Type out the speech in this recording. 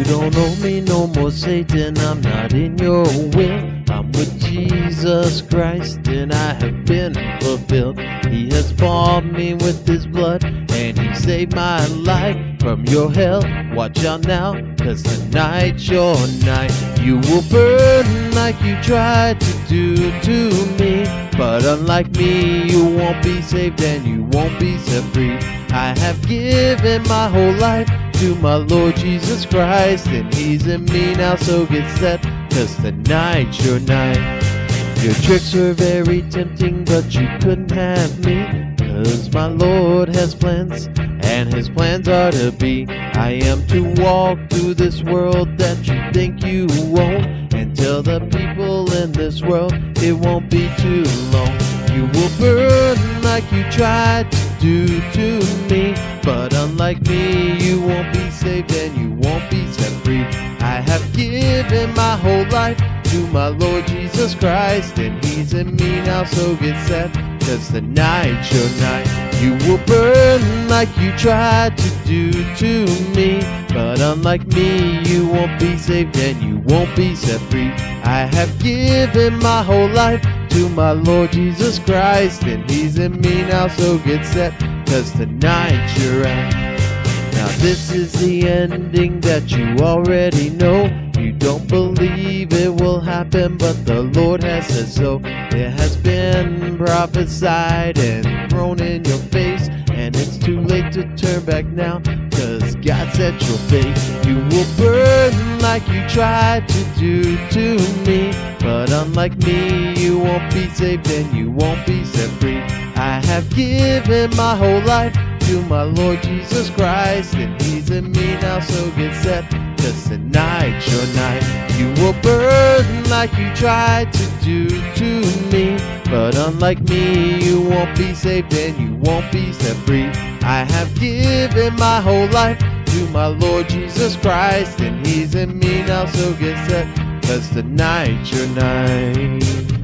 don't owe me no more, Satan, I'm not in your will. I'm with Jesus Christ and I have been fulfilled. He has bought me with his blood and he saved my life from your hell. Watch out now, cause tonight's your night. You will burn like you tried to do to me, but unlike me, you won't be saved and you won't be set free. I have given my whole life to my Lord Jesus Christ, and he's in me now, so get set, cause tonight's your night. Your tricks were very tempting, but you couldn't have me, cause my Lord has plans, and his plans are to be. I am to walk through this world that you think you won't, and tell the people in this world it won't be too long. You will burn like you tried to do to me, but unlike me, you won't be saved and you won't be set free. I have given my whole life to my Lord Jesus Christ, and he's in me now, so get set, cause tonight's your night. You will burn like you tried to do to me, but unlike me, you won't be saved and you won't be set free. I have given my whole life to my Lord Jesus Christ, and he's in me now, so get set, cause tonight's your night. Now this is the ending that you already know. You don't believe it will happen, but the Lord has said so. It has been prophesied and thrown in your face, and it's too late to turn back now, cause God set your fate. You will burn like you tried to do to me, but unlike me, you won't be saved and you won't be set free. I have given my whole life to my Lord Jesus Christ, and he's in me now, so get set, cause tonight's your night. You will burn like you tried to do to me, but unlike me, you won't be saved and you won't be set free. I have given my whole life to my Lord Jesus Christ, and he's in me now, so get set, cause tonight's your night.